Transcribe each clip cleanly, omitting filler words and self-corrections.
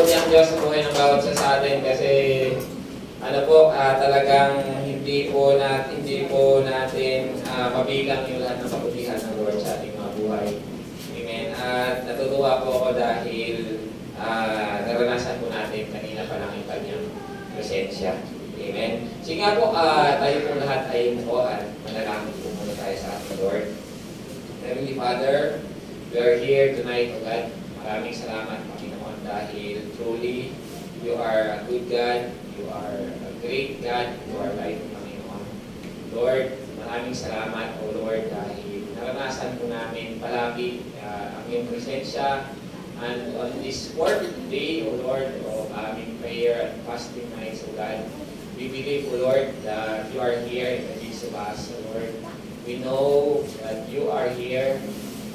mabuti ang Diyos sa buhay ng bawat isa sa atin kasi ano po, talagang hindi po natin mabilang yung lahat ng kabutihan ng Lord sa ating mga buhay. Amen. At natutuwa po ako dahil naranasan po natin kanina pa lang yung kanyang presensya. Amen. Sige nga po, tayo po lahat ay po at manalangin po muna tayo sa ating Lord. Heavenly Father, we are here tonight, O God. Maraming salamat, Panginoon, dahil truly, you are a good God, you are a great God, you are life, Panginoon. Lord, maraming salamat, O Lord, dahil naranasan po namin palagi ang iyong presensya. And on this fourth day, O Lord, of aming prayer and fasting nights, O God, we believe, O Lord, that you are here in the midst of us, O Lord. We know that you are here.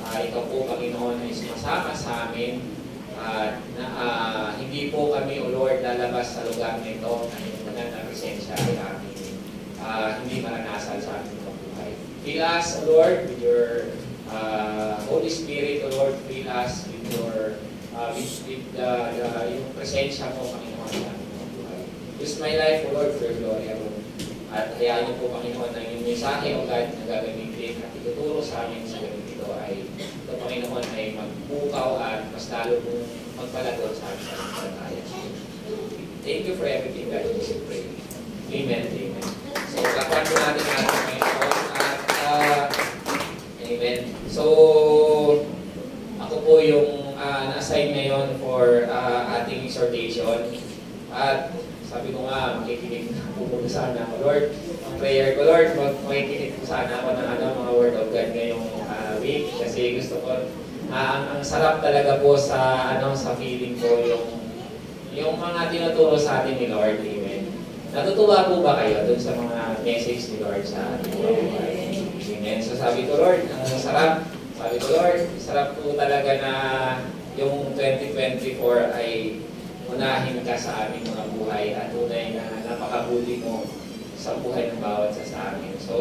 Ikaw po, Panginoon, ay sumasama sa amin na hindi po kami, O Lord, lalabas sa lugar na ito na yung mga na presensya ay amin hindi maranasan sa aming buhay. Fill us, O Lord, with your Holy Spirit, O Lord. Fill us with your yung presensya mo, Panginoon, sa aming buhay. Use my life, O Lord, for your glory alone. At hayaan niyo po, Panginoon, na yung mensahe, O God, na gagamitin at ituturo sa amin sa gabi ito ay ito, Panginoon, ay magbukaw at mas lalo mong magpalagot sa amin sa pananampalataya. Thank you for everything, God. We pray. Amen. Amen. So, kapan po natin ang ating Panginoon at amen. So, ako po yung na-assign ngayon for ating exhortation. At sabi ko nga, makikinig po sana ako, Lord. Ang prayer ko, Lord, makikinig po sana ako ng mga word of God ngayong week. Kasi gusto ko, ang sarap talaga po sa feeling ko yung mga tinuturo sa atin ni Lord. Amen. Natutuwa po ba kayo dun sa mga message ni Lord sa ating buhay? Amen. So sabi ko, Lord, ang sarap. Sabi ko, Lord, sarap po talaga na yung 2024 ay unahin ka sa aming mga buhay at tunay na napakabuti mo sa buhay ng bawat isa sa amin. So,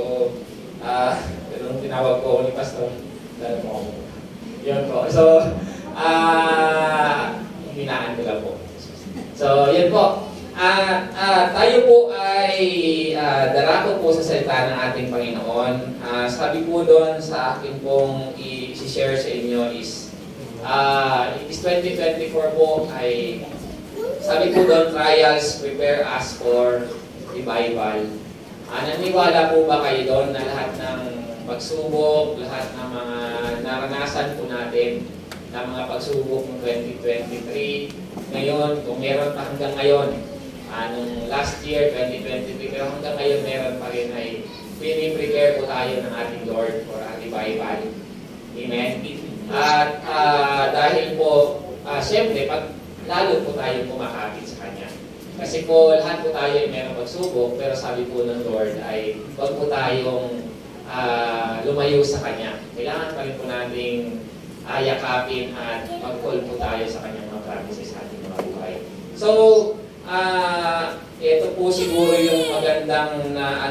ganun tinawag ko ni Pastor. Dahil po ako. Yun po. So, hinaan ko lang po. So, yun po. Tayo po ay darako po sa salita ng ating Panginoon. Sabi po doon sa akin pong i-share sa inyo is 2024 po ay sabi po doon, trials prepare us for revival. Naniwala po ba kayo doon na lahat ng pagsubok, lahat ng mga naranasan po natin na mga pagsubok ng 2023, ngayon, kung meron pa hanggang ngayon, nung last year, 2023, pero hanggang ngayon meron pa rin ay prepare po tayo ng ating Lord for a revival. Amen? At dahil po, siyempre, lalo po tayong kumakapit sa Kanya. Kasi po, lahat po tayo ay mayroong pagsubok, pero sabi po ng Lord ay huwag po tayong lumayo sa Kanya. Kailangan pa rin po nating yakapin at mag-call po tayo sa Kanyang mga promises sa ating mga buhay. So, ito po siguro yung magandang na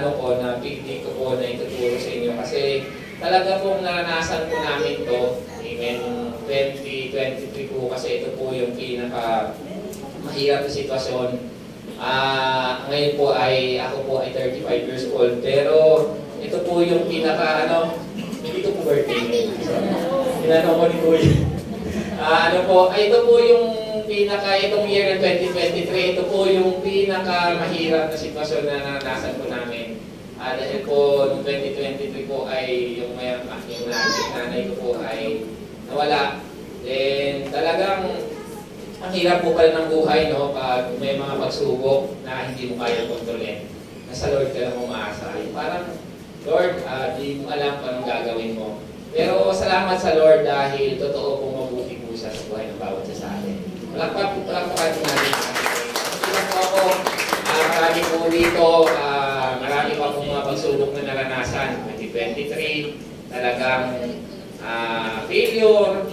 picnic ko po na ituturo sa inyo. Kasi talaga pong naranasan po namin to. Amen. 2023 po kasi ito po yung pinaka mahirap na sitwasyon. Ngayon po ako po ay 35 years old, pero ito po yung pinaka hindi ko po birthday. Tinanong ko ni Kuya. Ito po yung itong year ng 2023, ito po yung pinaka mahirap na sitwasyon na naranasan po namin. Dahil po noong 2023 po ay yung nanay ko po ay nawala. Then talagang ang hirap po pala ng buhay, no? Pag may mga pagsubok na hindi mo kaya kontrolin. Nasa Lord ka lang umaasa. Parang, Lord, di mo alam kung anong gagawin mo. Pero salamat sa Lord dahil totoo pong mabuti po siya sa buhay ng bawat isa sa atin. Palakpakan natin. Salamat po ako. Marami po dito. Marami pa pong mga pagsubok na naranasan. 2023, talagang failure,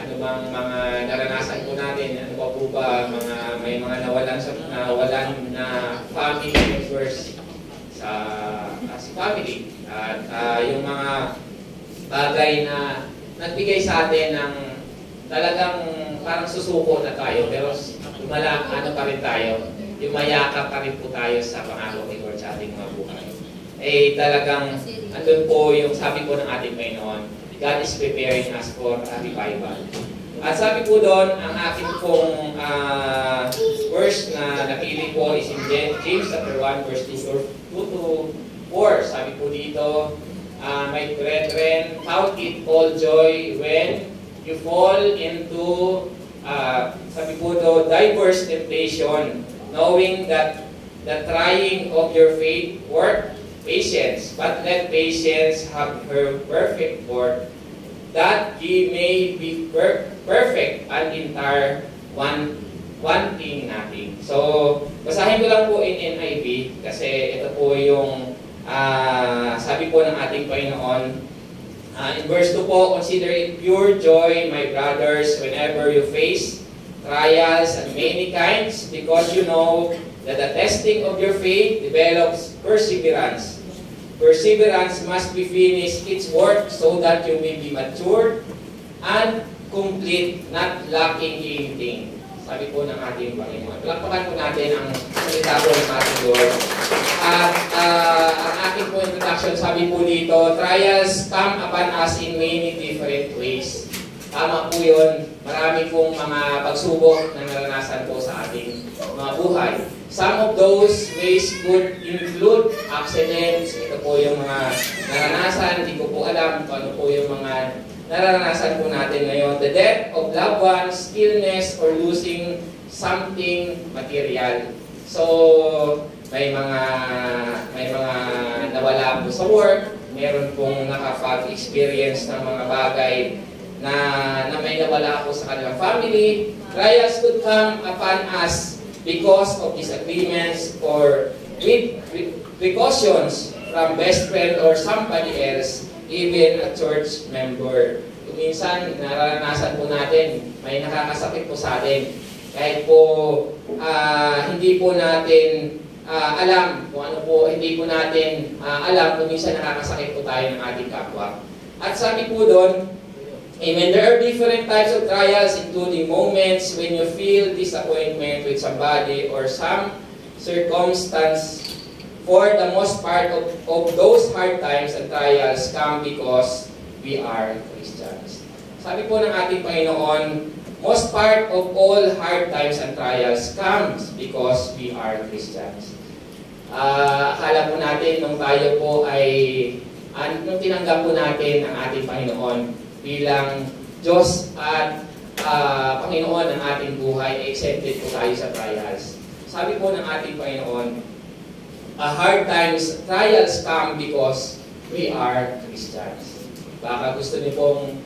ano bang mga naranasan po natin, ano pa po ba, may mga nawalan na family members sa family. At yung mga bagay na nagbigay sa atin ng talagang parang susuko na tayo, pero ano pa rin tayo, yung mayakap pa rin po tayo sa pangako ni Lord sa ating mga buhay. Eh talagang, andun po yung sabi po ng ating Panginoon, God is preparing us for a revival. At sabi po doon, ang aking pong verse na napili po is in James chapter 1 verse 2 to 4. Sabi po dito, my brethren, count it all joy when you fall into, sabi po doon, diverse temptation, knowing that the trying of your faith work patience, but let patience have her perfect work, that ye may be perfect and entire, wanting nothing. So, basahin ko lang po in NIV kasi ito po yung sabi po ng ating Panginoon. In verse 2 po, consider it pure joy, my brothers, whenever you face trials and many kinds, because you know that the testing of your faith develops perseverance. Perseverance must be finished its work so that you may be mature and complete, not lacking anything. Sabi po ng ating Panginoon. Palakpakan po natin ang salita po ng ating Lord. At ang ating po introduction, sabi po dito, trials come upon us in many different ways. Tama po yun. Marami pong mga pagsubok na naranasan po sa ating mga buhay. Some of those ways could include accidents. Ito po yung mga naranasan. Hindi ko po alam kung ano po yung mga naranasan po natin ngayon. The death of loved ones, illness, or losing something material. So, may mga nawala po sa work. Meron pong nakapag-experience ng mga bagay na may nawala po sa kanilang family. Trials could come upon us because of disagreements or with precautions from best friend or somebody else, even a church member. Minsan, naranasan po natin, may nakakasakit po sa atin. Kahit po hindi po natin alam kung ano po, hindi po natin alam kung minsan nakakasakit po tayo ng ating kapwa. At sabi po doon, amen. There are different types of trials, including moments when you feel disappointment with somebody or some circumstance. For the most part of those hard times and trials come because we are Christians. Sabi po ng ating Panginoon, most part of all hard times and trials comes because we are Christians. Akala po natin nung tayo po ay, nung tinanggap po natin ang ating Panginoon bilang Diyos at Panginoon ng ating buhay, exempted po tayo sa trials. Sabi po ng ating Panginoon, hard times, trials come because we are Christians. Baka gusto niyo pong,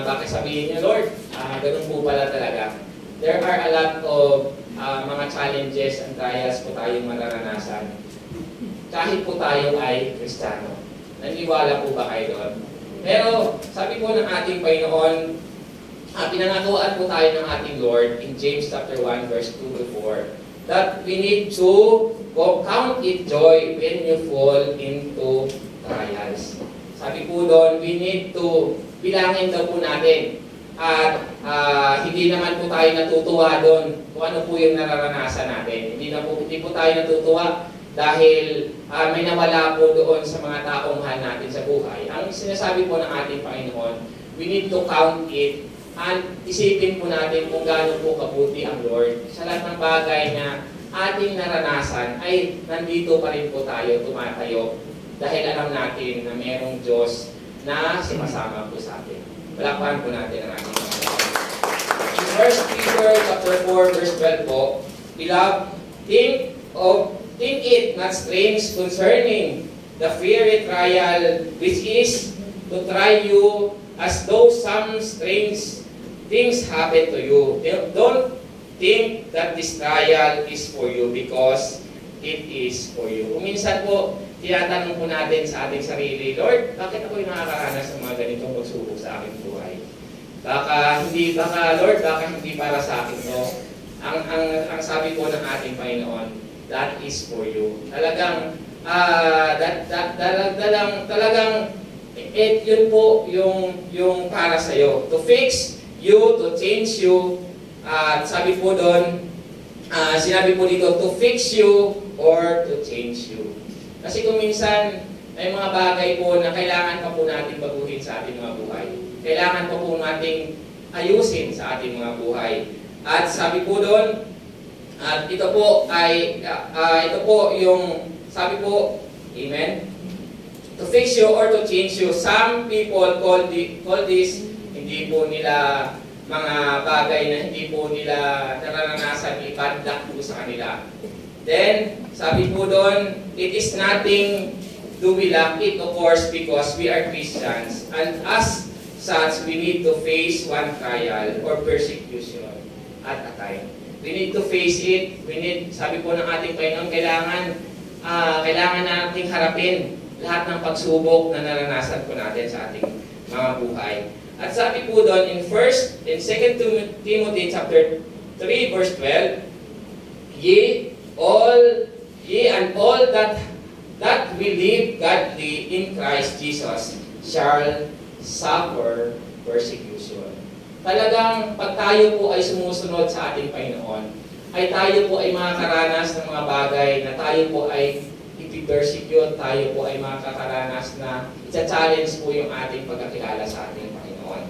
baka sabihin niyo, Lord, ganun po pala talaga. There are a lot of mga challenges and trials po tayong mararanasan. Kahit po tayo ay Kristiyano. Naniwala po ba kayo doon? Pero sabi po ng ating Panginoon, pinangakuan po tayo ng ating Lord in James chapter 1 verse 2 to 4 that we need to count it joy when you fall into trials. Sabi po doon, we need to bilangin daw po natin at hindi naman po tayo natutuwa doon kung ano po yung nararanasan natin. Hindi po tayo natutuwa dahil may nawala po doon sa mga taong mahal natin sa buhay. Ang sinasabi po ng ating Panginoon, we need to count it and isipin po natin kung gaano po kabuti ang Lord. Sa lahat ng bagay na ating naranasan ay nandito pa rin po tayo, tumatayo dahil alam natin na mayroong Diyos na sumasama po sa atin. Palakpakan po natin ang ating Panginoon. In 1 Peter chapter 4 verse 12 po, Beloved, think it not strange concerning the fiery trial which is to try you as though some strange things happen to you. Don't think that this trial is for you because it is for you. Kung minsan po, tinatanong po natin sa ating sarili, Lord, bakit ako yung nakakaranas ng mga ganitong pagsubok sa aking buhay? Lord, baka hindi para sa akin to. Ang sabi po ng ating Panginoon, that is for you. Talagang, yun po yung para sa'yo. To fix you, to change you. At sabi po doon, sinabi po dito, to fix you or to change you. Kasi kung minsan, may mga bagay po na kailangan pa po natin baguhin sa ating mga buhay. Kailangan pa po nating ayusin sa ating mga buhay. At sabi po doon, at ito po ay, ito po yung, sabi po, amen? To fix you or to change you. Some people call this, hindi po nila mga bagay na hindi po nila nararanasan, ipadlak po sa kanila. Then, sabi po doon, it is nothing do we lack it, of course, because we are Christians. And as such, we need to face one trial or persecution at a time. We need to face it. We need, sabi po ng ating Panginoon, kailangan nating harapin lahat ng pagsubok na naranasan po natin sa ating mga buhay. At sabi po doon in 2 Timothy chapter 3 verse 12, ye and all that will live godly in Christ Jesus shall suffer persecution. Talagang pag tayo po ay sumusunod sa ating Panginoon, ay tayo po ay makakaranas ng mga bagay na tayo po ay ipi-persecute, tayo po ay makakaranas na i-challenge po yung ating pagkakilala sa ating Panginoon.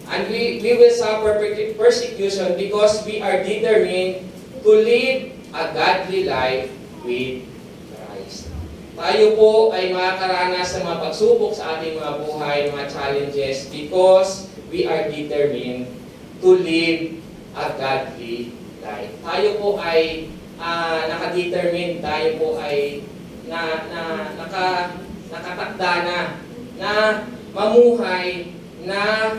And we will suffer persecution because we are determined to live a godly life with Christ. Tayo po ay makakaranas ng mga pagsubok sa ating mga buhay, mga challenges, because we are determined to live a godly life. Tayo po ay nakadetermine, tayo po ay nakatakda na mamuhay na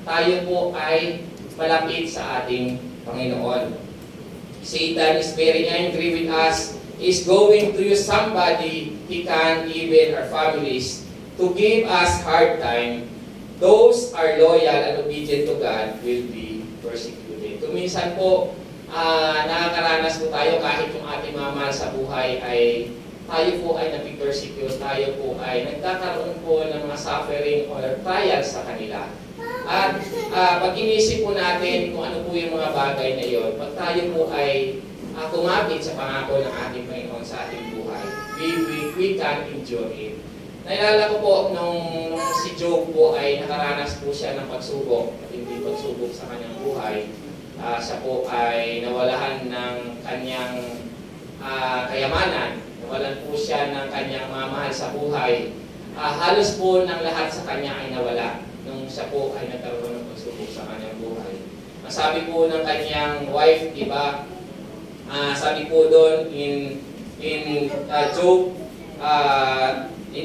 tayo po ay malapit sa ating Panginoon. Satan is very angry with us. Is going to use somebody, he can, even our families, to give us hard time. Those are loyal and obedient to God will be persecuted. Kung minsan po, nakakaranas po tayo kahit yung ating mga mahal sa buhay ay tayo po ay napipersecute, tayo po ay nagkakaroon po ng mga suffering or trials sa kanila. At pag inisip po natin kung ano po yung mga bagay na yon, pag tayo po ay kumapit sa pangako ng ating Panginoon sa ating buhay, we can endure it. Naalala ko po nung si Job po ay nakaranas po siya ng pagsubok, matinding pagsubok sa kanyang buhay. Siya po ay nawalahan ng kanyang kayamanan, nawalan po siya ng kanyang mga mahal sa buhay. Halos po ng lahat sa kanya ay nawala nung siya po ay nagkaroon ng pagsubok sa kanyang buhay. Masabi po ng kanyang wife, diba, sabi po doon in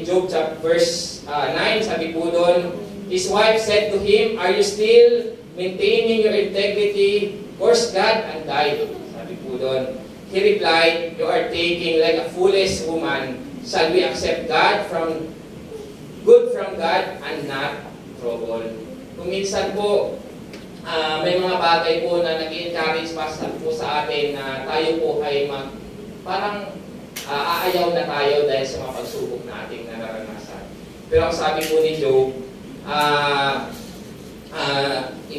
Job chapter verse 9, sabi po doon, his wife said to him, "Are you still maintaining your integrity? Curse God and die." Sabi po doon. He replied, "You are taking like a foolish woman. Shall we accept good from God and not trouble?" Kung minsan po, may mga bagay po na nag-encourage pa po sa atin na tayo po ay parang aayaw na tayo dahil sa mga pagsubok na ating nararanasan. Pero ang sabi po ni Job,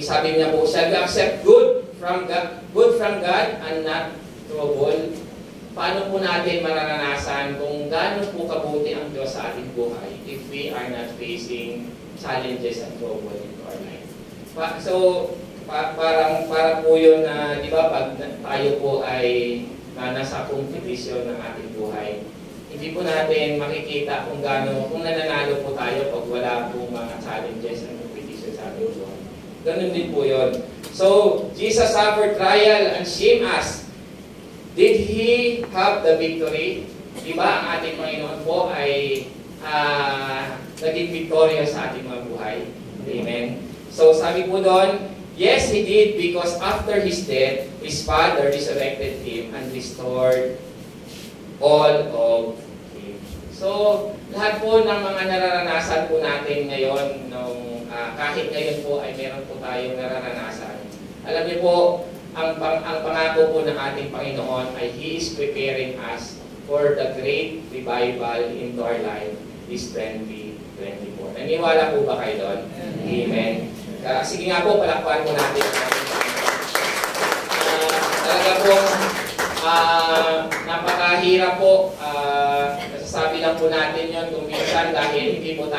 sabi niya po, shall we accept good from God and not trouble? Paano po natin mararanasan kung gaano po kabuti ang Diyos sa ating buhay if we are not facing challenges and trouble in our life? Parang po yun na, di ba, pag tayo po ay nasa competition ng ating buhay, hindi po natin makikita kung nananalo po tayo pag wala po mga challenges and competition sa ating buhay. Ganun din po yun. So, Jesus suffered trial and shame us. Did He have the victory? Di ba ang ating Panginoon po ay naging victorious sa ating mga buhay? Amen. So, sabi po doon, yes, He did, because after His death, His Father resurrected Him and restored all of Him. So, lahat po ng mga nararanasan po natin ngayon, kahit ngayon po ay meron po tayong nararanasan. Alam niyo po, ang pangako po ng ating Panginoon ay He is preparing us for the great revival into our life this 2024. Naniwala po ba kayo doon? Amen. Sige nga po, palakpakan po natin. Talaga pong napakahirap po. Nasasabi lang po natin yun kung minsan dahil hindi po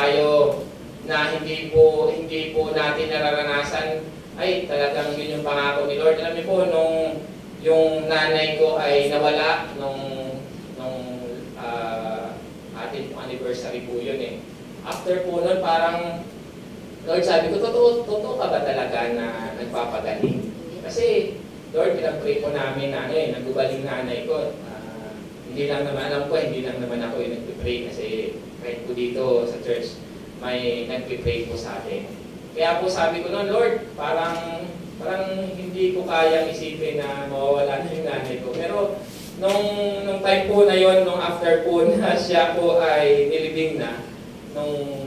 natin nararanasan, ay talagang yun yung pangako ni Lord. Alam niyo po, nung yung nanay ko ay nawala nung ating anniversary po yun eh. After po nun, parang Lord, sabi ko, totoo ka ba talaga na nagpapagaling? Kasi Lord, pinag-pray po namin na nagbabaling nanay ko. Hindi lang naman ako yung nag-pray kasi kahit po dito sa church, may nag-pray po sa atin. Kaya po sabi ko noon, Lord, parang hindi ko kayang isipin na mawawala na yung nanay ko. Pero nung time po na yon, nung after po na siya po ay nilibing na, nung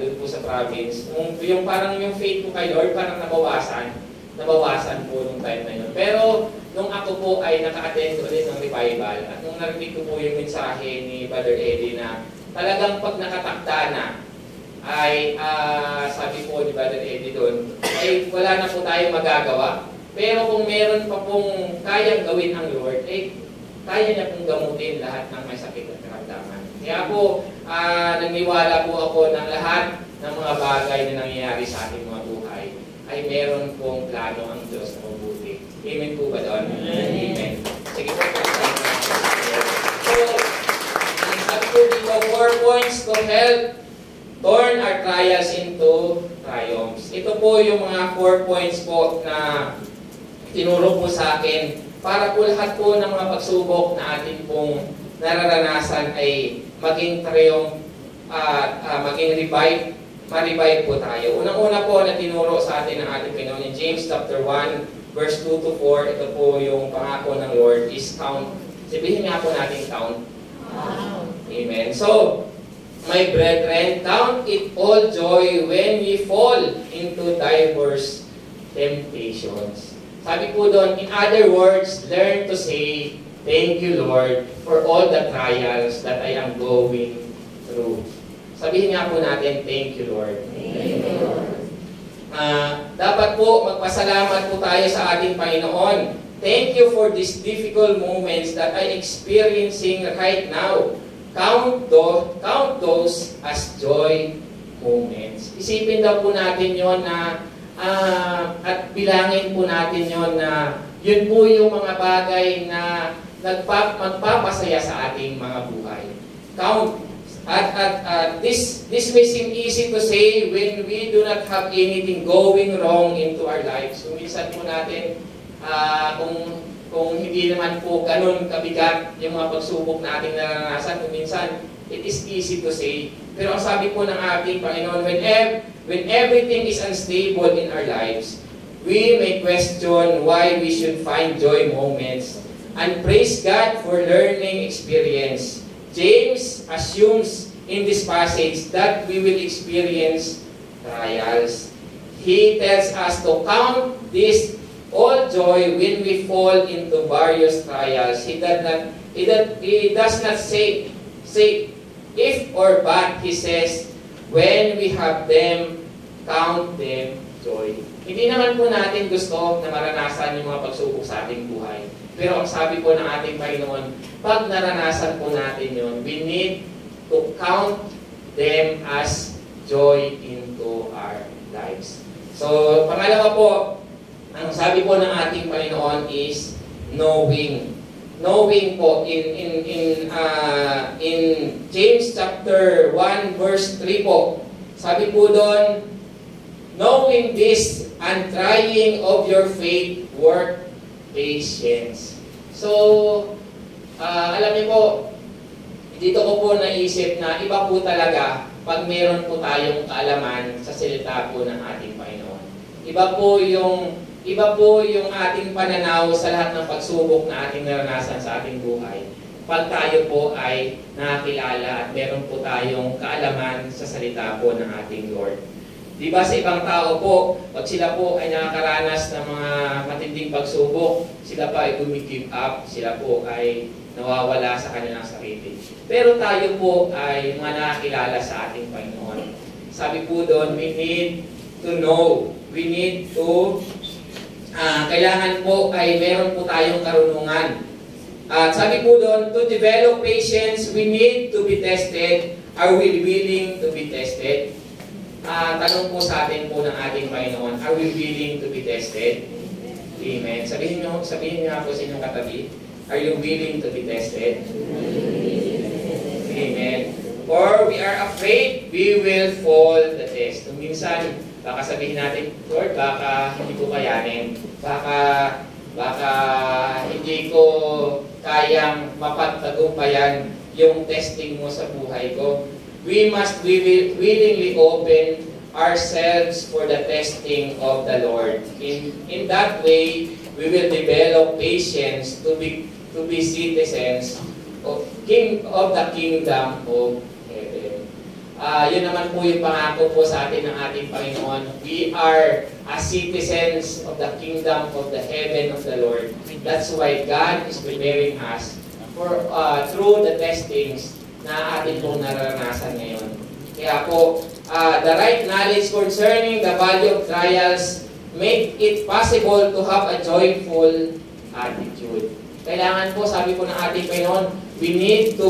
doon po sa province, yung parang yung faith ko kay Lord, parang nabawasan po nung time na yun. Pero nung ako po ay naka-attend ulit ng revival, at nung narinig ko po yung mensahe ni Brother Eddie na talagang pag nakatakda na, ay sabi po ni Brother Eddie doon, ay wala na po tayong magagawa. Pero kung meron pa pong kayang gawin ang Lord, kaya niya pong gamutin lahat ng may sakit at karamdaman. Kaya po, naniwala po ako ng lahat ng mga bagay na nangyayari sa ating mga buhay ay meron pong plano ang Diyos na mabuti. Amen po ba doon? Amen. Sige po. So, sabi po dito, 4 points to help turn our trials into triumphs. Ito po yung mga 4 points po na tinuro po sa akin para po lahat po ng mga pagsubok na atin pong nararanasan ay maging triumph at maging ma-revive po tayo. Unang-una po na tinuro sa atin ng ating Panginoon in James chapter 1 verse 2 to 4, ito po yung pangako ng Lord is count. Sabihin nga po natin count. Wow. Amen. So, my brethren, count it all joy when we fall into diverse temptations. Sabi po doon, in other words, learn to say, thank you, Lord, for all the trials that I am going through. Sabihin nga po natin, thank you, Lord. Thank you, Lord. Dapat po magpasalamat po tayo sa ating Panginoon. Thank you for these difficult moments that I experiencing right now. Count those as joy moments. Isipin daw po natin yon na at bilangin po natin yon na yun po yung mga bagay na magpapasaya sa ating mga buhay. Count. This may seem easy to say when we do not have anything going wrong into our lives. So, minsan po natin, kung hindi naman po ganun kabigat yung mga pagsubok na ating naranasan, kung minsan, it is easy to say. Pero ang sabi po ng ating Panginoon, when everything is unstable in our lives, we may question why we should find joy moments and praise God for learning experience. James assumes in this passage that we will experience trials. He tells us to count this all joy when we fall into various trials. He does not say if or but. He says, when we have them, count them joy. Hindi naman po natin gusto na maranasan yung mga pagsubok sa ating buhay. Pero ang sabi po ng ating Panginoon, pag naranasan po natin yun, we need to count them as joy into our lives. So, pangalawa po, ang sabi po ng ating Panginoon is knowing. Knowing po in James chapter 1 verse 3 po. Sabi po doon, knowing this and trying of your faith work patience. So, alam niyo po, dito ko po naisip na iba po talaga pag meron po tayong kaalaman sa salita po ng ating Panginoon. Iba po yung ating pananaw sa lahat ng pagsubok na ating naranasan sa ating buhay. Pag tayo po ay nakakilala at meron po tayong kaalaman sa salita po ng ating Lord. Diba sa ibang tao po, pag sila po ay nakakaranas ng mga matinding pagsubok, sila pa ay give up, sila po ay nawawala sa kanilang sarili. Pero tayo po ay mga nakakilala sa ating Panginoon. Sabi po doon, we need to know we need to, kailangan po ay meron po tayong karunungan. At sabi po doon, to develop patience, we need to be tested. Are we willing to be tested? Tanong po sa atin po ng ating Panginoon, are we willing to be tested? Amen. Sabihin niyo nga po sa inyong katabi, are you willing to be tested? Amen. Or we are afraid we will fall the test. Kung minsan, baka sabihin natin, Lord, baka hindi ko kayanin. Baka hindi ko kayang mapagtagumpayan yung testing mo sa buhay ko. We must willingly open ourselves for the testing of the Lord. In that way, we will develop patience to be citizens of the kingdom of heaven. Yun naman po yung pangako po sa atin ng ating Panginoon. We are citizens of the kingdom of the heaven of the Lord. That's why God is preparing us for through the testings na atin pong nararanasan ngayon. Kaya po, the right knowledge concerning the value of trials make it possible to have a joyful attitude. Kailangan po, sabi po ng ating Panginoon, we need to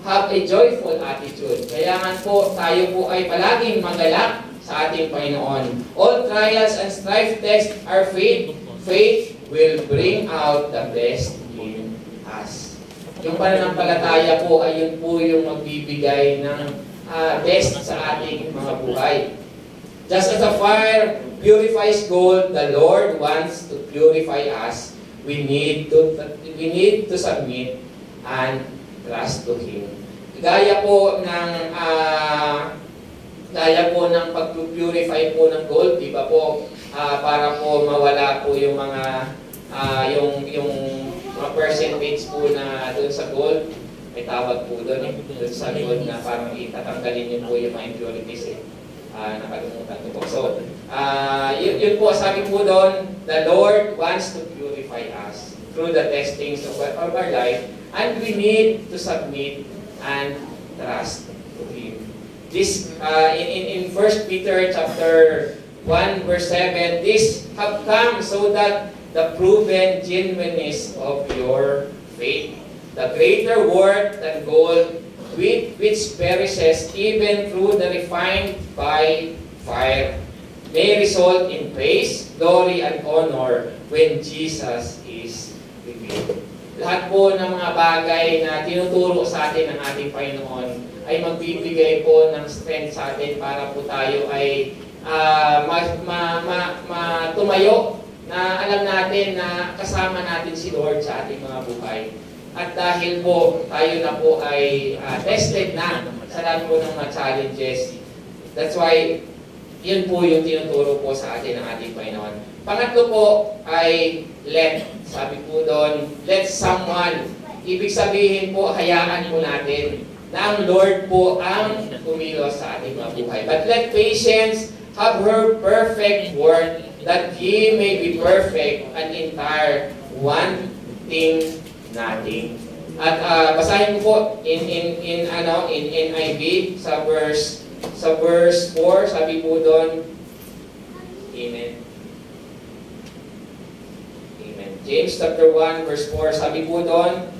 have a joyful attitude. Kailangan po, tayo po ay palaging magalak sa ating Panginoon. All trials and strife test our faith. Faith will bring out the best in us. Yung pananampalataya po ay yun po yung magbibigay ng best sa ating mga buhay. Just as a fire purifies gold, the Lord wants to purify us. We need to submit and trust to Him. Gaya po ng pag-purify po ng gold, di ba po? Para po mawala po yung mga yung mga percentage po na doon sa gold, may tawag po doon doon sa gold na parang itatanggalin niyo po yung mga impurities nakalimutan ko po. So, yun po, sabi po doon, the Lord wants to purify us through the testings of our life, and we need to submit and trust to Him. This, in 1 Peter chapter 1 verse 7, this have come so that the proven genuineness of your faith, the greater worth than gold, which perishes even through the refined by fire, may result in praise, glory, and honor when Jesus is revealed. Lahat po ng mga bagay na tinuturo sa atin ng ating Panginoon ay magbibigay po ng strength sa atin para po tayo ay tumayo na alam natin na kasama natin si Lord sa ating mga buhay. At dahil po tayo na po ay tested na sa lahat po ng mga challenges, that's why yun po yung tinuturo po sa atin ng ating Panginoon. Pangatlo po ay let. Sabi po doon, let someone. Ibig sabihin po, hayaan po natin na ang Lord po ang kumilos sa ating mga buhay. But let patience have her perfect work, that He may be perfect and entire, wanting nothing. At basahin ko po in NIV sa verse 4, sabi po doon, Amen. Amen. James chapter 1 verse 4, sabi po doon,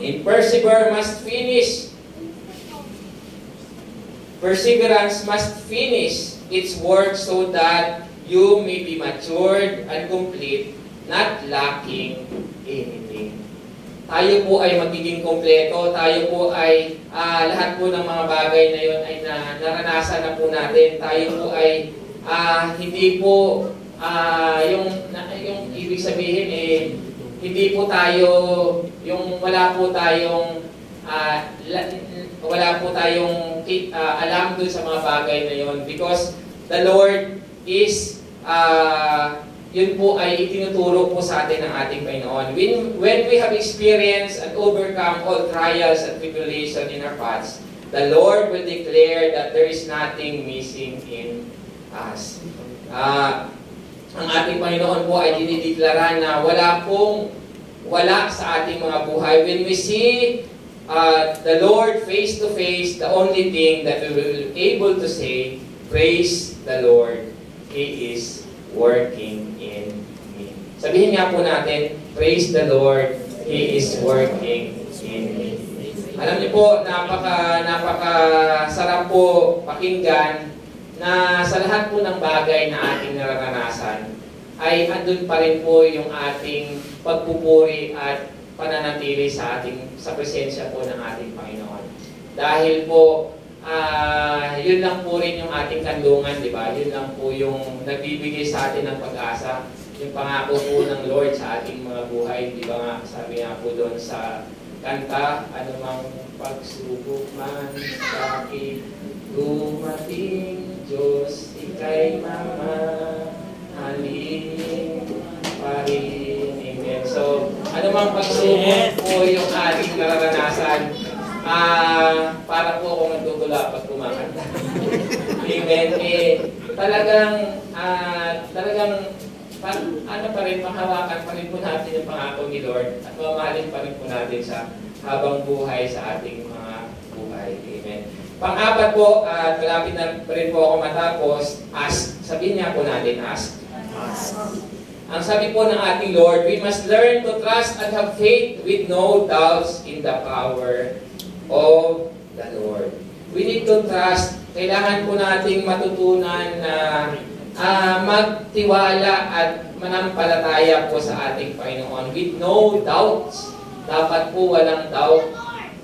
in perseverance must finish its work so that you may be matured and complete, not lacking anything. Tayo po ay magiging kompleto, tayo po ay lahat po ng mga bagay na yun ay naranasan na po natin. Tayo po ay hindi po yung ibig sabihin hindi po tayo yung wala po tayong alam dun sa mga bagay na yun, because the Lord is yun po ay itinuturo po sa atin ng ating Panginoon. When we have experienced and overcome all trials and tribulation in our paths, the Lord will declare that there is nothing missing in us. Ang ating Panginoon po ay dinideklara na wala sa ating mga buhay. When we see the Lord face to face, the only thing that we will be able to say, praise the Lord. He is working in me. Sabihin nga po natin, praise the Lord, He is working in me. Alam niyo po, napaka-sarap po pakinggan na sa lahat po ng bagay na ating nararanasan, ay andun pa rin po yung ating pagpupuri at pananatili sa presensya po ng ating Panginoon. Dahil po, yun lang po rin yung ating kandungan, di ba? Yun lang po yung nagbibigay sa atin ng pag-asa, yung pangako po ng Lord sa ating mga buhay, di ba nga? Sabi nga po doon sa kanta, anumang pagsubok man sa akin dumating, Diyos, ika'y mamahalin pa rin. Amen. So, anumang pagsubok po yung ating nararanasan, para po akong nagdudula pag kumakanta. Amen. Talagang ano pa rin, mahawakan pa rin po natin yung pangako ni Lord at mamahalin pa rin po natin sa habang buhay sa ating mga buhay. Amen. Pang-apat po, at malapit na rin po ako matapos, ask. Sabihin niya po natin, ask. Ang sabi po ng ating Lord, we must learn to trust and have faith with no doubts in the power of the Lord. We need to trust. Kailangan po nating matutunan na magtiwala at manampalataya po sa ating Panginoon with no doubts. Dapat po walang doubt.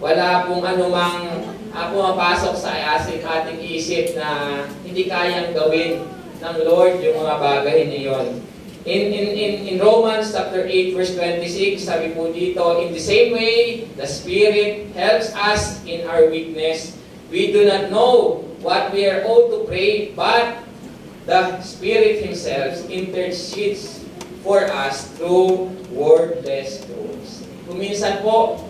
Wala pong anumang pumapasok sa ating isip na hindi kayang gawin ng Lord yung mga bagay niyon. In Romans chapter 8 verse 26, sabi po dito, in the same way, the Spirit helps us in our weakness. We do not know what we are ought to pray, but the Spirit Himself intercedes for us through wordless groans. Kung minsan po,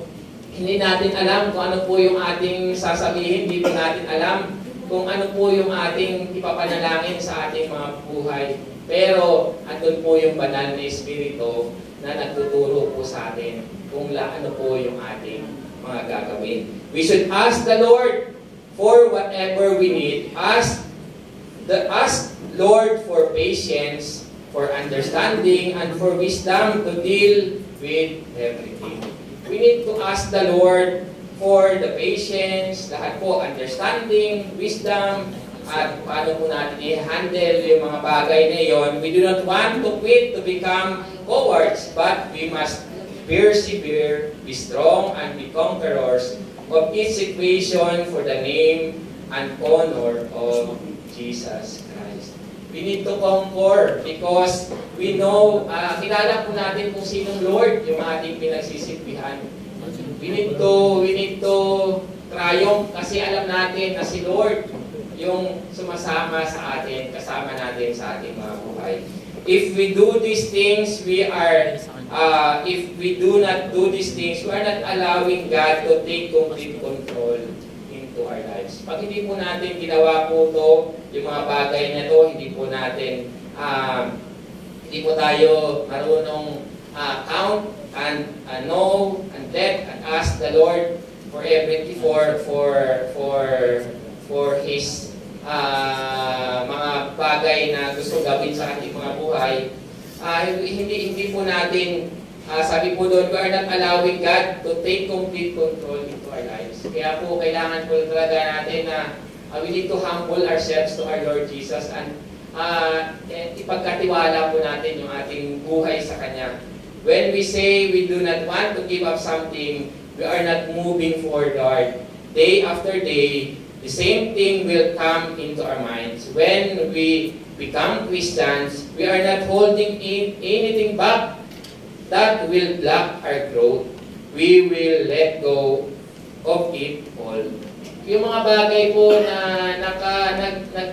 hindi natin alam kung ano po yung ating sasabihin, hindi po natin alam kung ano po yung ating ipapanalangin sa ating mga buhay. Pero, andun po yung banal na Espiritu na nagtuturo po sa atin kung ano po yung ating mga gagawin. We should ask the Lord for whatever we need. Ask Lord for patience, for understanding, and for wisdom to deal with everything. We need to ask the Lord for the patience, lahat po, understanding, wisdom, at paano po natin i-handle yung mga bagay na yon. We do not want to quit to become cowards, but we must persevere, be strong, and be conquerors of each situation for the name and honor of Jesus Christ. We need to conquer because we know, kilala po natin kung sinong Lord yung ating pinagsisilbihan. We need to triumph kasi alam natin na si Lord yung sumasama sa atin, kasama natin sa ating mga buhay. If we do these things, if we do not do these things, we are not allowing God to take complete control into our lives. Pag hindi po natin ginawa po to, yung mga bagay na to, hindi po tayo marunong count and know and let and ask the Lord for everything for His mga bagay na gusto gawin sa ating mga buhay. Hindi po natin sabi po doon, we are not allowing God to take complete control into our lives. Kaya po kailangan po talaga natin na we need to humble ourselves to our Lord Jesus and ipagkatiwala po natin yung ating buhay sa Kanya. When we say we do not want to give up something, we are not moving forward. Day after day, the same thing will come into our minds. When we become Christians, we are not holding anything back that will block our growth. We will let go of it all. Yung mga bagay po na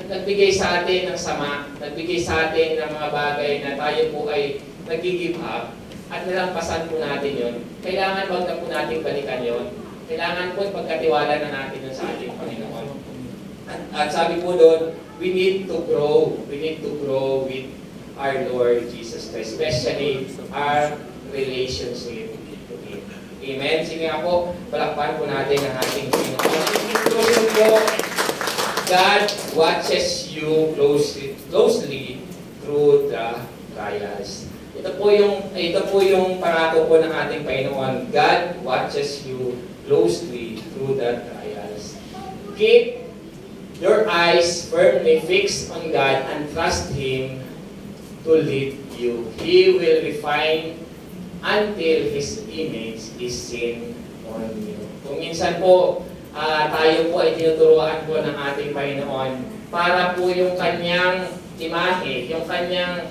nagbigay sa atin ng sama, nagbigay sa atin ng mga bagay na tayo po ay nag-give up at nalampasan po natin yun, kailangan wag na po natin balikan yun. Kailangan po pagkatiwala na natin yun sa ating Panginoon. At sabi po doon, we need to grow. We need to grow with our Lord Jesus Christ, especially our relationship to Him. Amen? Sige nga po, palakpan po natin ang ating Panginoon. In conclusion po, God watches you closely through the trials. Ito po yung pangako po ng ating Panginoon. God watches you closely through the trials. Keep your eyes firmly fixed on God and trust Him to lead you. He will refine until His image is seen on you. Kung minsan po, tayo po ay tinuturuan po ng ating Panginoon para po yung kanyang imahe, yung kanyang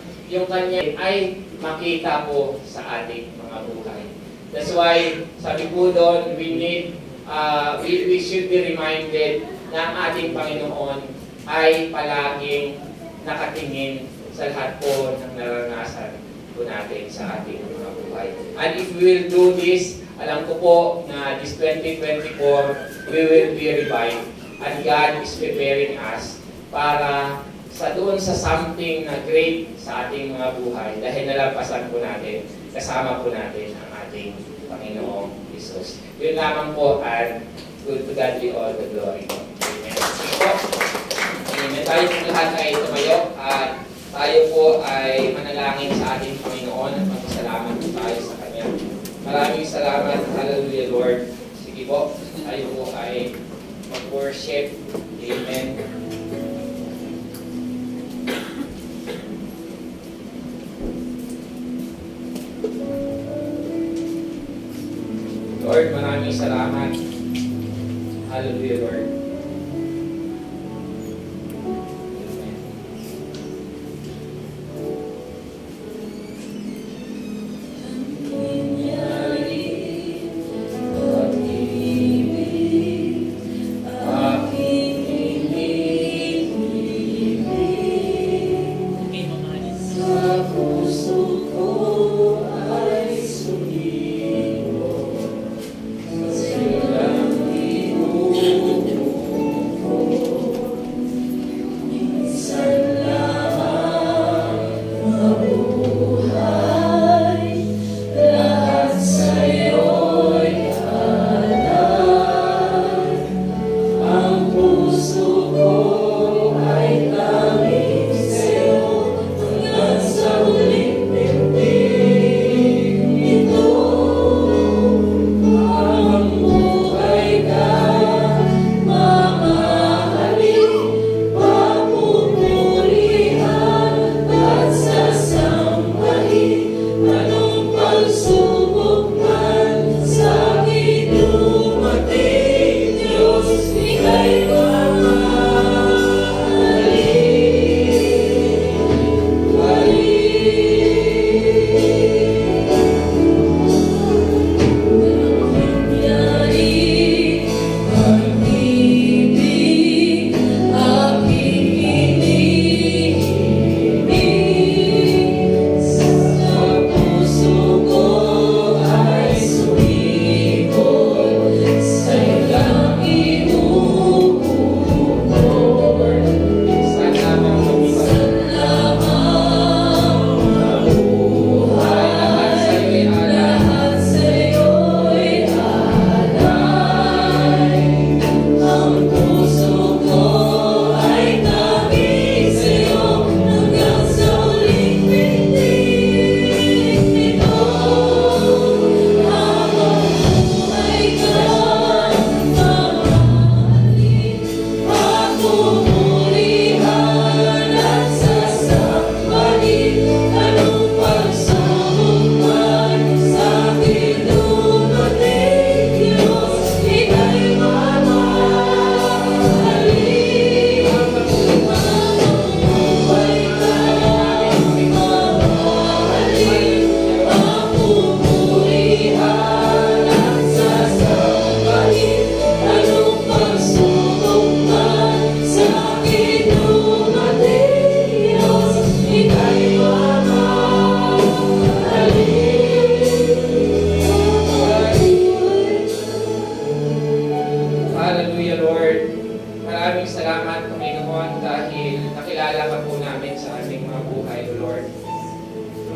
ay makita po sa ating mga buhay. That's why, sabi po doon, we should be reminded na ang ating Panginoon ay palaging nakatingin sa lahat po ng naranasan po natin sa ating mga buhay. And if we will do this, alam ko po na this 2024, we will be revived. And God is preparing us para doon sa something na great sa ating mga buhay dahil nalampasan po natin, kasama po natin ang ating Panginoong Jesus. Yun lamang po, and to God be all the glory. Amen. Amen. Tayo po lahat ay tumayo at tayo po ay manalangin sa ating Panginoon at magpasalamat po tayo sa Kanya. Maraming salamat. Hallelujah, Lord. Sige po, tayo po ay mag-worship. Amen. Lord, maraming salamat. Hallelujah, Lord.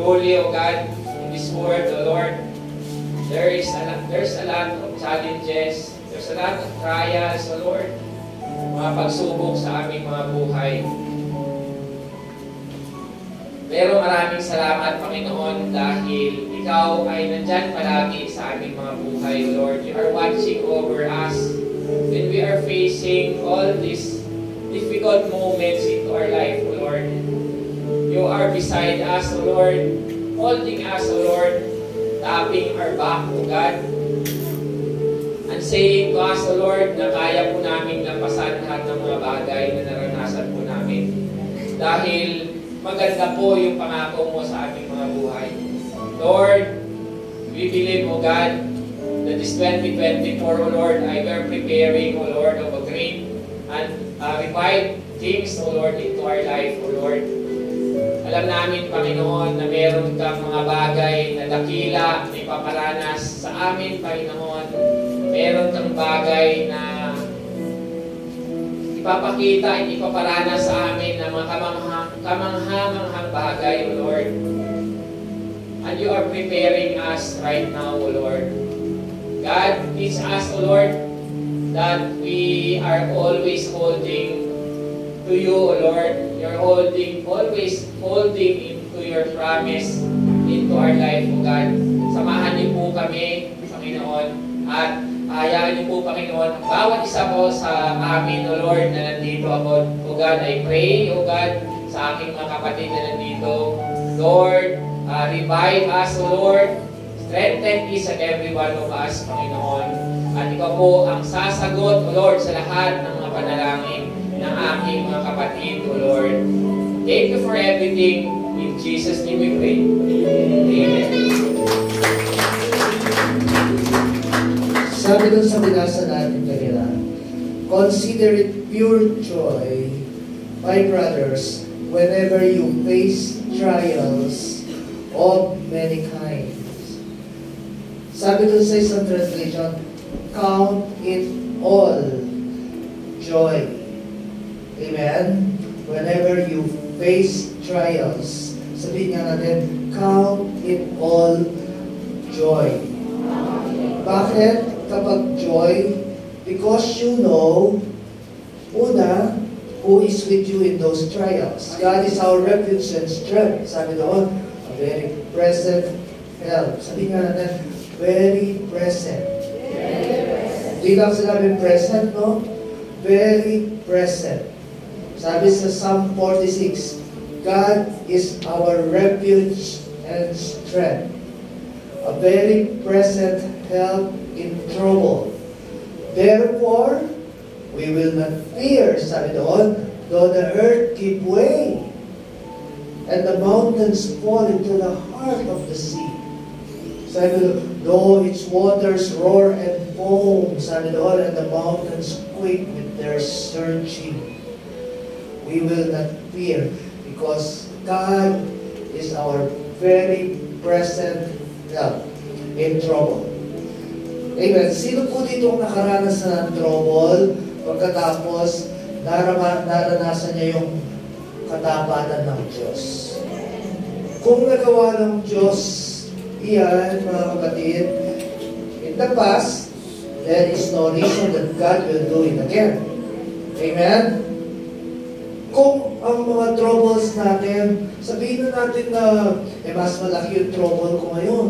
Truly, O God, in this word, O Lord, there's a lot of challenges, there's a lot of trials, O Lord, mga pagsubok sa aming mga buhay. Pero maraming salamat, Panginoon, dahil Ikaw ay nandyan palagi sa aming mga buhay, Lord. You are watching over us when we are facing all these difficult moments into our life, O Lord. You are beside us, O Lord, holding us, O Lord, tapping our back, O God, and saying to us, O Lord, na kaya po namin lampasan lahat ng mga bagay na naranasan po namin. Dahil maganda po yung pangako mo sa aming mga buhay. Lord, we believe, O God, that this 2024, O Lord, I we're preparing, O Lord, of a great and revived things, O Lord, into our life, O Lord. Alam namin, Panginoon, na meron kang mga bagay na dakila na ipaparanas sa amin, Panginoon. Meron kang bagay na ipapakita, ipaparanas sa amin ng mga kamangha-manghang bagay, O Lord. And you are preparing us right now, O Lord. God, teach us, O Lord, that we are always holding to you, O Lord. You're always holding into your promise into our life, O God. Samahan niyo po kami, Panginoon, at hayaan niyo po, Panginoon, ang bawat isa po sa amin, O Lord, na nandito ako. O God, I pray, O God, sa aking mga kapatid na nandito. Lord, revive us, O Lord. Strengthen each and every one of us, Panginoon. At ikaw po ang sasagot, O Lord, sa lahat ng mga panalangin ng aking mga kapatid, O Lord. Thank you for everything. In Jesus' name we pray. Amen. Sabi dun sa binasa natin kanina, consider it pure joy, my brothers, whenever you face trials of many kinds. Sabi dun sa isang translation, count it all joy. Amen? Whenever you face trials, sabihin nga natin, count it all joy. Bakit? Kapag joy, because you know, una, who is with you in those trials. God is our refuge and strength. Sabi doon, a very present help. Sabi nga natin, very present. Hindi lang sinabi present, no? Very present. Sabi sa Psalm 46, God is our refuge and strength. A very present help in trouble. Therefore, we will not fear, sabi doon, though the earth give way, and the mountains fall into the heart of the sea. Sabi doon, though its waters roar and foam, sabi doon, and the mountains quake with their surging. We will not fear, because God is our very present help in trouble. Amen. Sino po dito ang nakaranas ng trouble pagkatapos naranasan niya yung katapatan ng Diyos? Kung nagawa ng Diyos iyan, mga kapatid, in the past, there is no reason that God will do it again. Amen? Kung ang mga troubles natin, sabihin na natin na mas malaki yung trouble ko ngayon.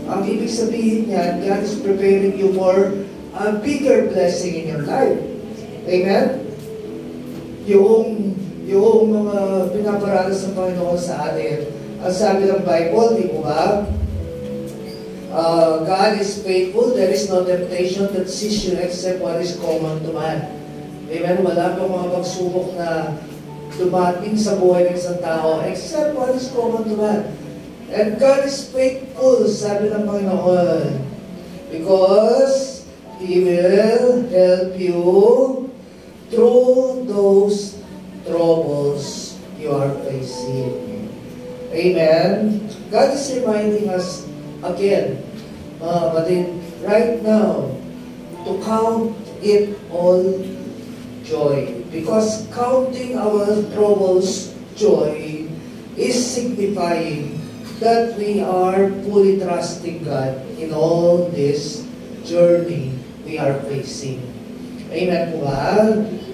Ang ibig sabihin niyan, God is preparing you for a bigger blessing in your life. Amen? Yung mga pinaparanas ng Panginoon sa atin, ang sabi ng Bible, di ba? God is faithful, there is no temptation that sees you except what is common to man. Amen? Wala pang mga pagsubok na dumating sa buhay ng isang tao except what is common to man. And God is faithful, sabi ng Panginoon, because He will help you through those troubles you are facing. Amen? God is reminding us again, mga kapatid, right now, to count it all joy. Because counting our troubles joy is signifying that we are fully trusting God in all this journey we are facing. Amen po ba?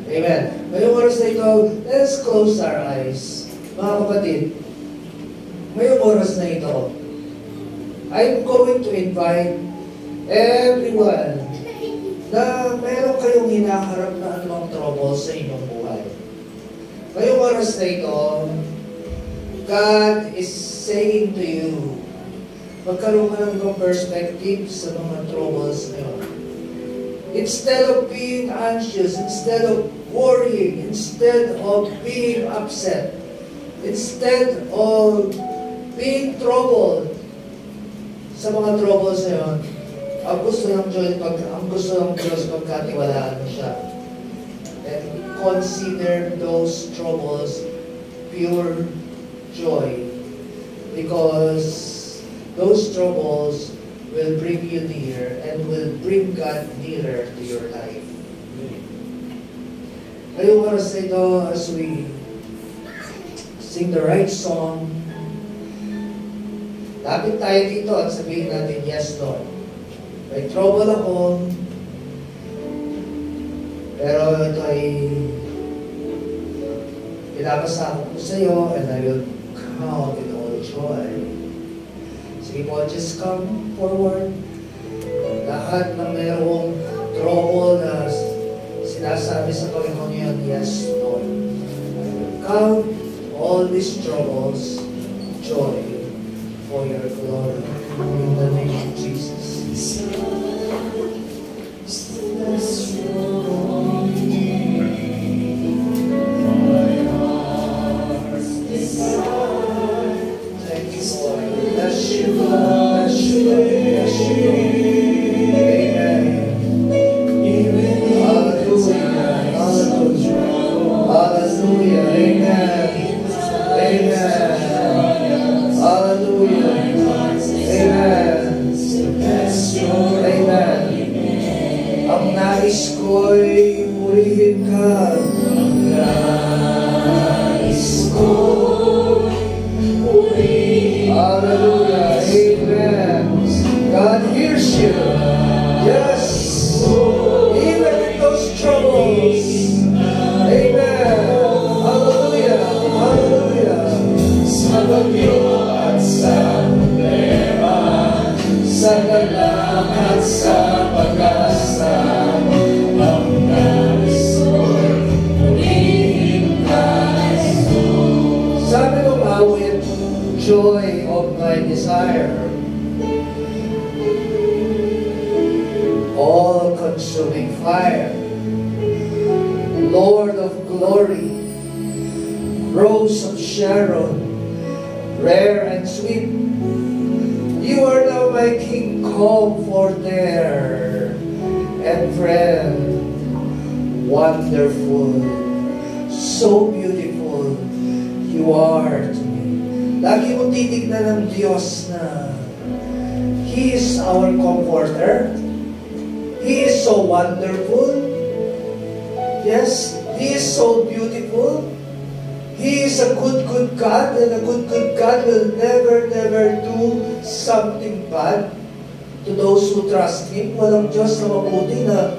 Amen. Ngayong oras na ito, let's close our eyes. Mga kapatid, ngayong oras na ito, I'm going to invite everyone na meron kayong hinaharap na anumang trouble sa inyong buhay. Ngayong oras na ito, God is saying to you, magkaroon ka ng perspective sa mga troubles na yun. Instead of being anxious, instead of worrying, instead of being upset, instead of being troubled sa mga troubles na yun, ang gusto ng Diyos pagkatiwalaan mo siya. And consider those troubles pure joy, because those troubles will bring you near and will bring God nearer to your life. Ngayong oras na ito, as we sing the right song, lapit tayo dito at sabihin natin, yes, Lord. May trouble ako, pero ito ay pinapasa ko sa iyo, and I will count in all joy. Sige po, just come forward. Lahat na mayroong trouble na sinasabi sa Panginoon yun, yes, Lord. Count all these troubles joy for your glory. In the name of Jesus. Joy of my desire, all-consuming fire, Lord of glory, Rose of Sharon, rare and sweet, you are now my King, comforter and friend, wonderful, so beautiful you are to me. Lagi mo titignan ng Diyos na He is our comforter. He is so wonderful. Yes, He is so beautiful. He is a good God, and a good God will never do something bad to those who trust Him. Walang Diyos na mabuti na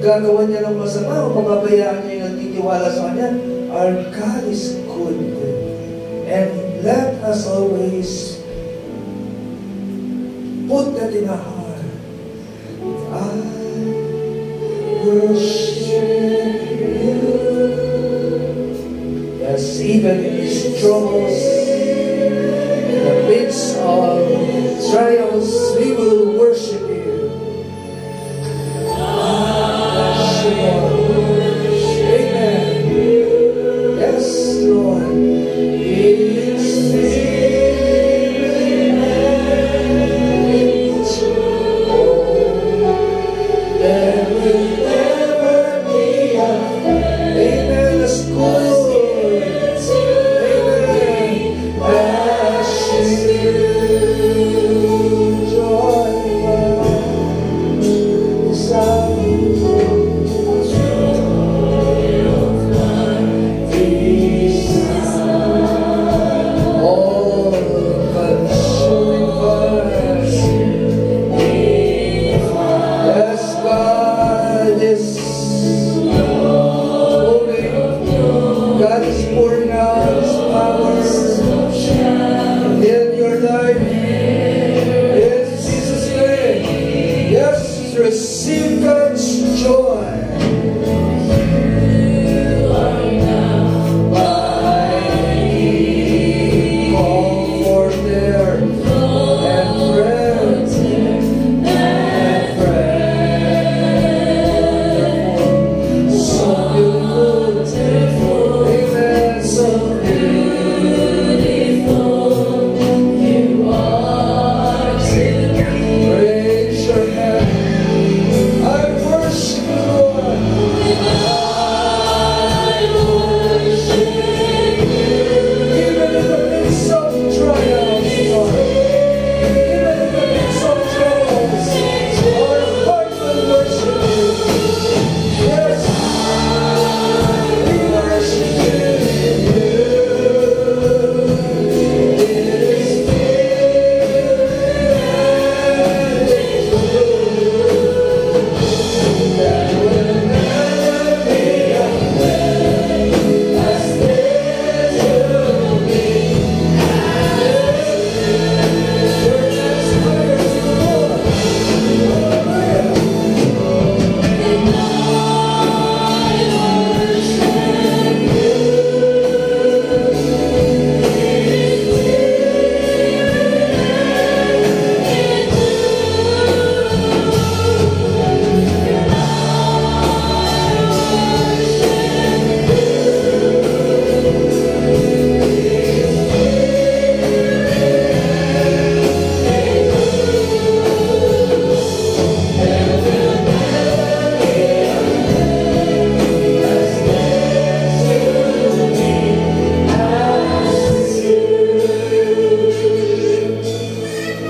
gagawa niya ng masama o mababayaan niya yung nagtitiwala sa Kanya. Our God is good. And let us always put that in our heart. I worship you. Yes, even in these troubles, in the midst of trials, we will worship you. Worship Lord. Amen. Yes, Lord.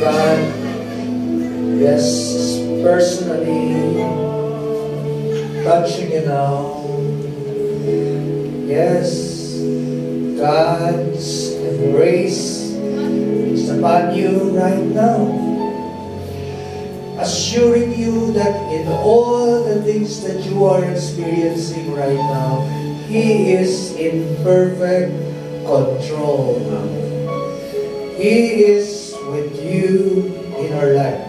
God, yes, personally touching you now. Yes, God's embrace is upon you right now, assuring you that in all the things that you are experiencing right now, He is in perfect control. He is with you in our life.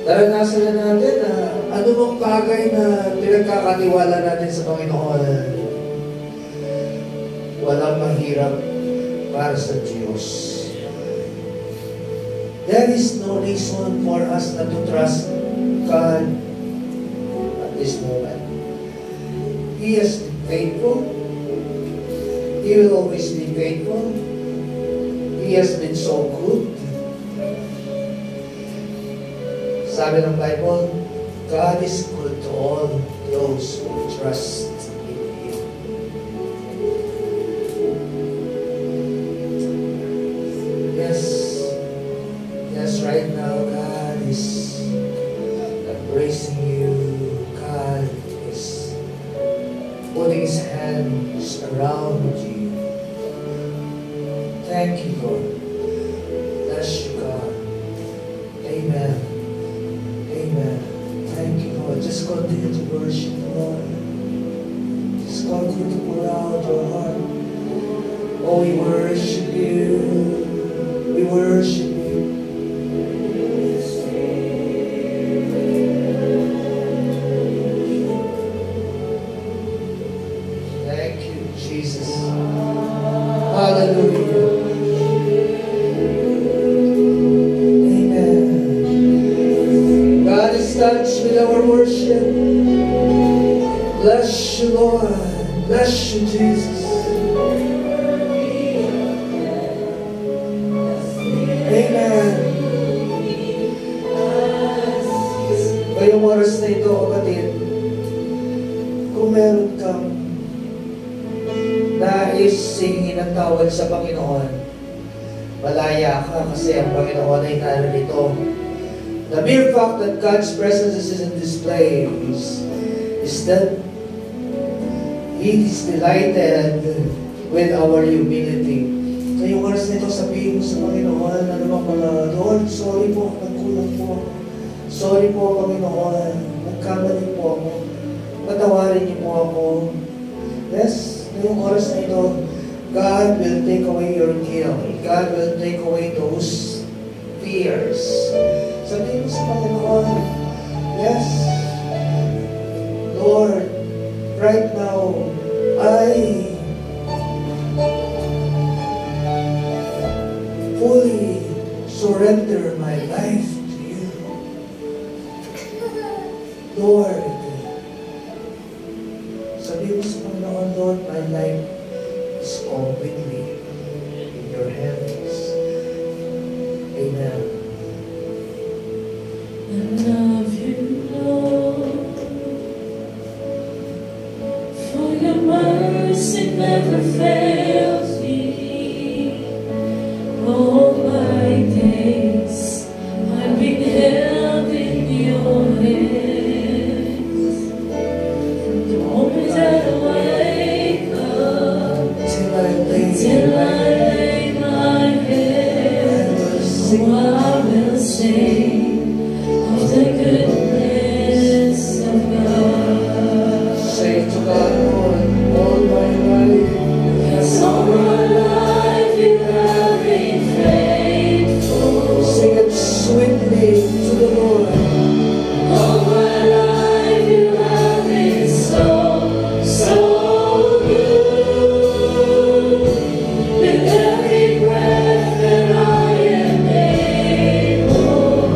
Naranasan na natin na ano bang bagay na pinagkakatiwala natin sa Panginoon. Walang mahirap para sa Diyos. There is no reason for us not to trust God at this moment. He has been faithful. He will always be faithful. He has been so good. Sabi ng Bible, God is good to all those who trust in Him. Yes, yes, right now God is embracing you. God is putting His hands around you. Thank you, Lord. Bless you, God. Amen. Amen. Thank you, Lord. Just continue to worship the Lord. Just continue to pour out your heart. Oh, we worship you. We worship you. Thank you, Jesus. Hallelujah. Touch with our worship. Bless you, Lord. Bless you, Jesus. Amen. Ngayong oras na ito, kapatid, kung meron kang nais singin ang tawad sa Panginoon, malaya ka kasi ang Panginoon ay narito. The mere fact that God's presence is in this place is that He is delighted with our humility. Ngayong oras na ito, sabihin mo sa Panginoon, ano bang mga, Lord, sorry po, nagkulang po ako. Sorry po, Panginoon, nagkamali po ako. Patawarin niyo po ako. Yes, ngayong oras na ito, God will take away your guilt. God will take away those fears. Sabihin mo sa Panginoon, yes, Lord, right now, I fully surrender my life to you. Lord, sabihin mo sa Panginoon, Lord, my life is completely in your hands. Amen. I love you, Lord, for your mercy never fails me. All my days I've been held in your hands. From the moment that I wake up till I lay my head, oh, I will sing the goodness of God. Say to God, Lord, all my life, Yes, all my life you have been faithful. sing it sweetly to the Lord. All my life you have been so, so good. With every breath that I am able,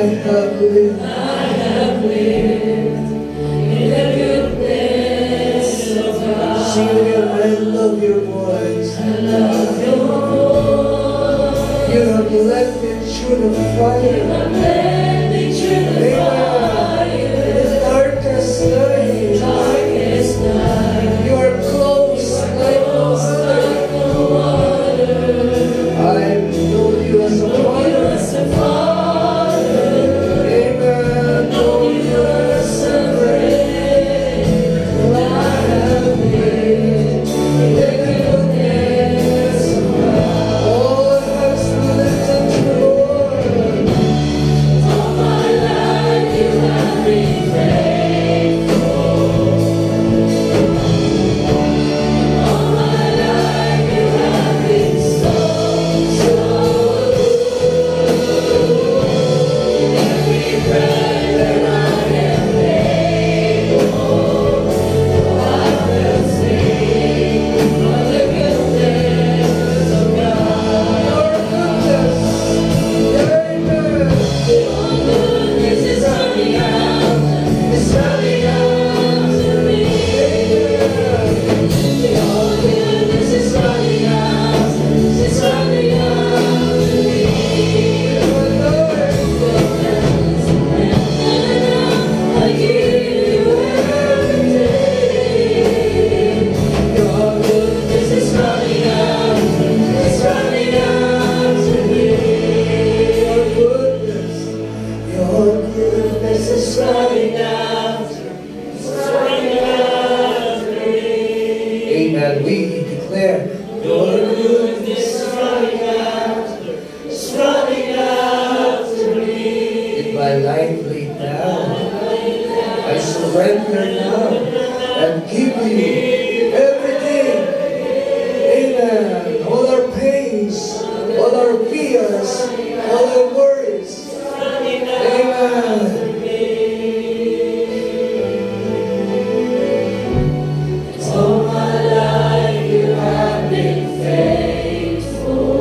have lived in the goodness of God. Sing it again, I love your voice. I love your voice. You have led me through the You fire. have led me through the fire. In the darkest night, Darkest night. you are close like no other. Like no other. I've known you as a father. As a father. Amen. Know you as a friend. I have lived in the goodness of God. All has lifted the Lord. All my life you have been faithful. All my life you have been so good. Every breath that I am able, I will sing of the goodness of God. Your goodness, amen. Your goodness is running out, it's running out to me. Your goodness is running out, it's running out to me. I give you everything. Your goodness is running out, it's running out to me. Your goodness is running out, it's running out to me. Amen. We declare Your goodness is running out, it's running out to me. in my life laid down. I surrender now and give you everything. Amen. All our pains, all our fears, all our worries. Amen. All my life you have been faithful.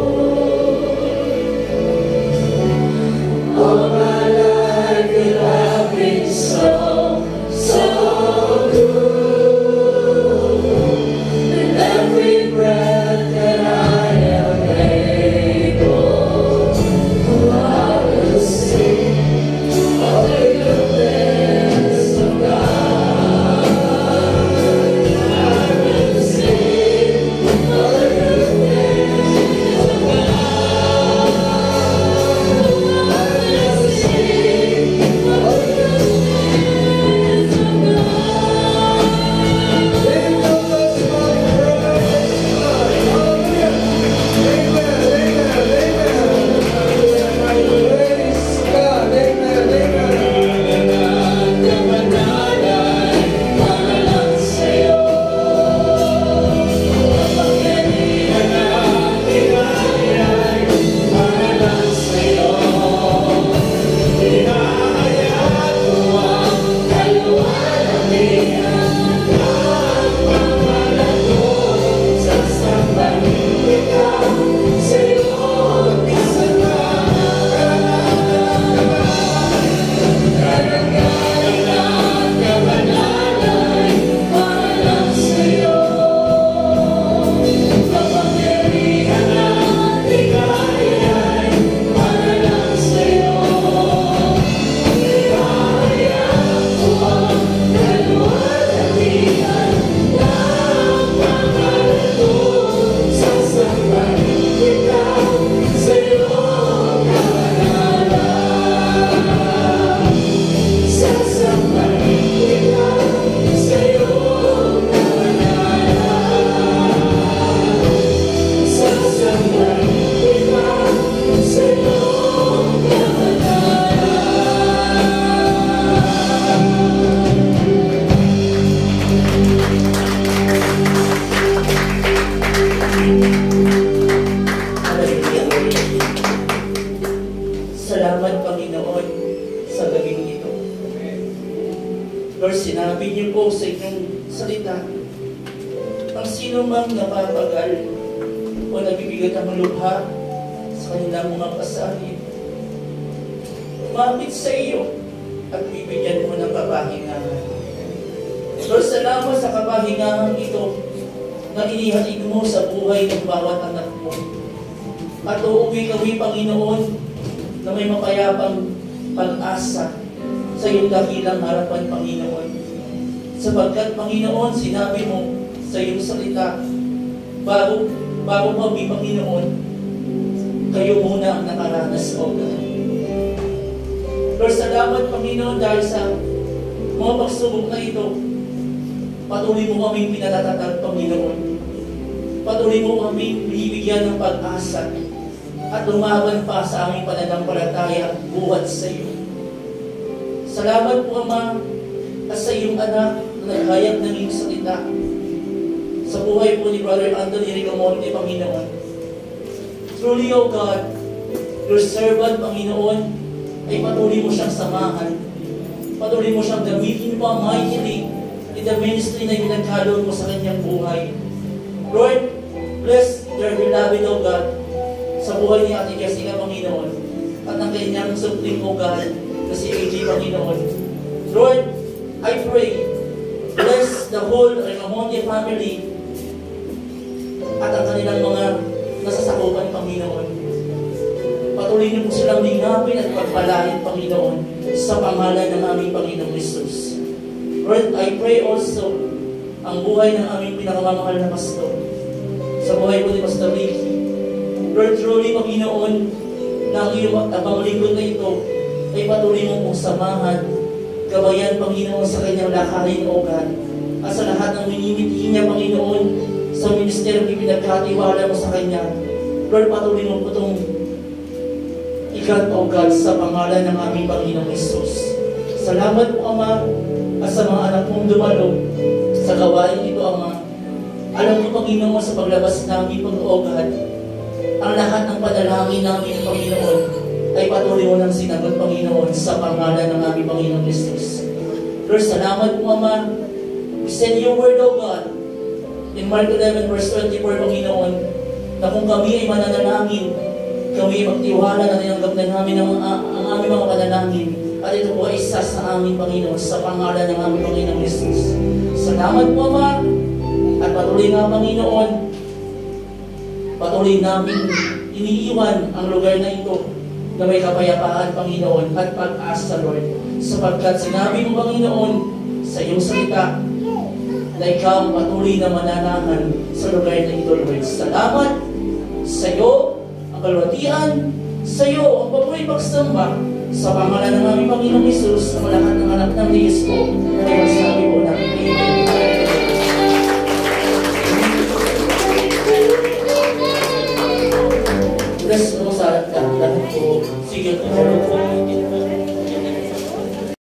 All my life you have been so, so good. With every breath that I am able, I will sing of the goodness of God. I will sing of the goodness of God. I will sing of the goodness of God. Lift up those strong prayers. Hallelujah. Amen. Amen. Amen. Praise God. Amen. Amen. Salamat, Panginoon, sa gabing ito. Lord, sinabi niyo po sa inyong salita, ang sino mang napapagal o nabibigat ang lubha sa kanilang mga pasanin, umapit sa iyo at bibigyan mo ng kapahingahan. Lord, salamat sa kapahingahan ito na inihatid mo sa buhay ng bawat anak mo. At uuwi kami, Panginoon, na may mapayapang pag-asa sa iyong dakilang harapan, Panginoon. Sapagkat, Panginoon, sinabi mo sa iyong salita, bago kami, Panginoon, kayo muna ang nakaranas, O God. Lord, salamat, Panginoon, dahil sa mga pagsubok na ito, patuloy mo kaming pinatatatag, Panginoon. Patuloy mo kaming bibigyan ng pag-asa at lumaban pa sa aming pananampalataya buhat sa iyo. Salamat po, Ama, at sa iyong anak na naghayag ng iyong salita sa buhay po ni Brother Anthony Ricamonte, Panginoon. Truly, O God, your servant, Panginoon, ay patuloy mo siyang samahan. Patuloy mo siyang gamitin pa mightily in the ministry na pinagkaloob mo sa kanyang buhay. Lord, bless their beloved, O God, sa buhay ni Ate Jessica, Panginoon, at ang kanyang supling, O God, na si AJ, Panginoon. Lord, I pray, bless the whole Ricamonte family at ang kanilang mga nasasakupan, Panginoon. Patuloy niyo po silang lingapin at pagpalain, Panginoon, sa pangalan ng aming Panginoong Jesus. Lord, I pray also ang buhay ng aming pinakamamahal na pastor, sa buhay po ni Pastor Ricky. Lord, truly, Panginoon, na ang iyong abang lingkod na ito ay patuloy mo pong samahan, gabayan, Panginoon, sa kanyang lakarin, O God, at sa lahat ng minimiti niya, Panginoon, sa ministeryo pinagkatiwala mo sa kanya. Lord, patuloy mo po itong ikat, O God, sa pangalan ng aming Panginoong Jesus. Salamat po, Ama, at sa mga anak mong dumalo sa gawain ito, Ama. Alam ko, Panginoon, sa paglabas namin, O God, ang lahat ng panalangin namin, Panginoon, ay patuloy mo ng sinagot, Panginoon, sa pangalan ng aming Panginoong Jesus. Lord, salamat po, Ama. We send your word, O God, in Mark 11, verse 24, Panginoon, na kung kami ay mananalangin, kami ay magtiwala na tinanggap na namin ang aming mga panalangin, at ito po ay isa sa aming Panginoon, sa pangalan ng aming Panginoong Jesus. Salamat po, Ama, at patuloy nga, Panginoon, patuloy namin iniiwan ang lugar na ito na may kapayapaan, Panginoon, at pag-asa, Lord. Sapagkat sinabi mo, Panginoon, sa iyong salita, na ikaw patuloy na mananahan sa lugar na ito, Lord. Salamat sa iyo ang kalwatian, sa iyo ang patuloy pagsamba, sa pangalan ng aming Panginoong Jesus, sa lahat ng anak ng Diyos ko, na nagsasabi po namin.